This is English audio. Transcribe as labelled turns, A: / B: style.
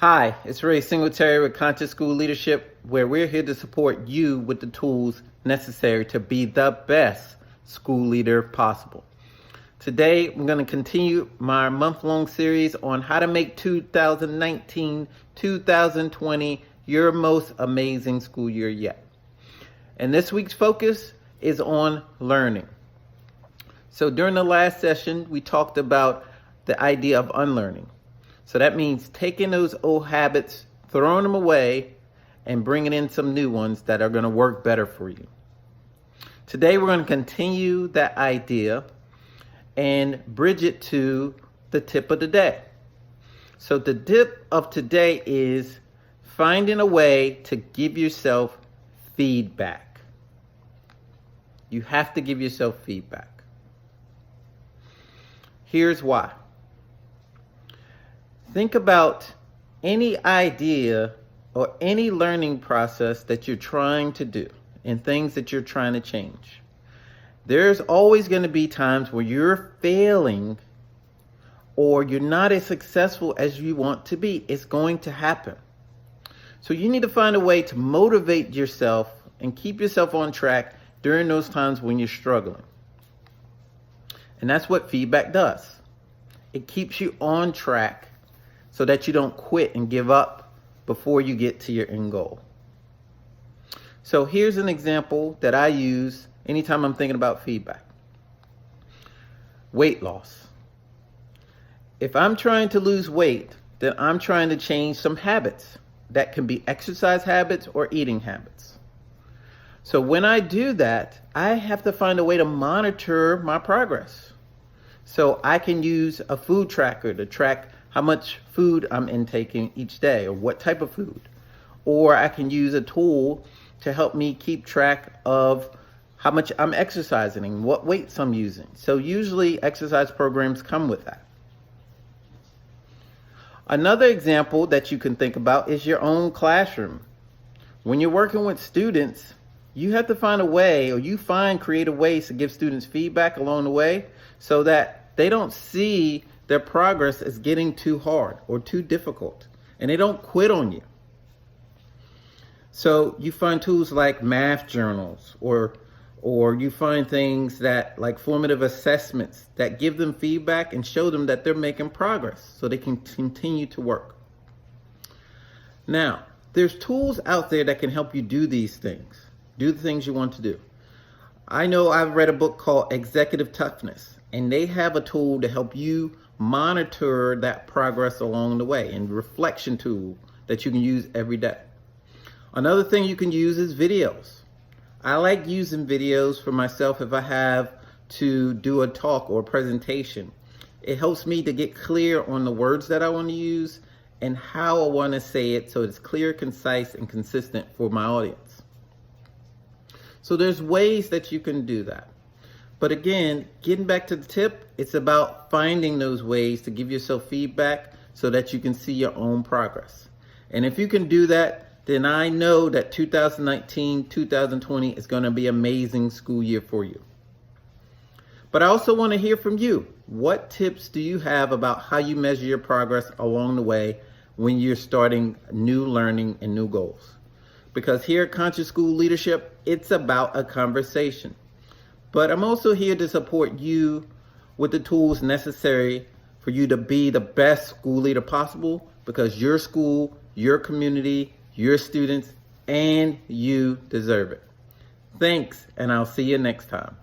A: Hi, it's Ray Singletary with Conscious School Leadership, where we're here to support you with the tools necessary to be the best school leader possible. Today, I'm going to continue my month-long series on how to make 2019-2020 your most amazing school year yet. And this week's focus is on learning. So during the last session, we talked about the idea of unlearning. So that means taking those old habits, throwing them away, and bringing in some new ones that are going to work better for you. Today, we're going to continue that idea and bridge it to the tip of the day. So the tip of today is finding a way to give yourself feedback. You have to give yourself feedback. Here's why. Think about any idea or any learning process that you're trying to do and things that you're trying to change. There's always going to be times where you're failing or you're not as successful as you want to be. It's going to happen. So you need to find a way to motivate yourself and keep yourself on track during those times when you're struggling. And that's what feedback does. It keeps you on track so that you don't quit and give up before you get to your end goal. So here's an example that I use anytime I'm thinking about feedback. Weight loss. If I'm trying to lose weight, then I'm trying to change some habits. That can be exercise habits or eating habits. So when I do that, I have to find a way to monitor my progress. So I can use a food tracker to track how much food I'm intaking each day or what type of food. Or I can use a tool to help me keep track of how much I'm exercising and what weights I'm using. So usually exercise programs come with that. Another example that you can think about is your own classroom. When you're working with students, you have to find a way, or you find creative ways to give students feedback along the way so that they don't see their progress as getting too hard or too difficult, and they don't quit on you. So you find tools like math journals, or you find things that like formative assessments that give them feedback and show them that they're making progress so they can continue to work. Now, there's tools out there that can help you do these things, do the things you want to do. I know I've read a book called Executive Toughness, and they have a tool to help you monitor that progress along the way, and reflection tool that you can use every day. Another thing you can use is videos. I like using videos for myself if I have to do a talk or a presentation. It helps me to get clear on the words that I want to use and how I want to say it so it's clear, concise, and consistent for my audience. So there's ways that you can do that. But again, getting back to the tip, it's about finding those ways to give yourself feedback so that you can see your own progress. And if you can do that, then I know that 2019-2020 is going to be an amazing school year for you. But I also want to hear from you. What tips do you have about how you measure your progress along the way when you're starting new learning and new goals? Because here at Conscious School Leadership, it's about a conversation. But I'm also here to support you with the tools necessary for you to be the best school leader possible, because your school, your community, your students, and you deserve it. Thanks, and I'll see you next time.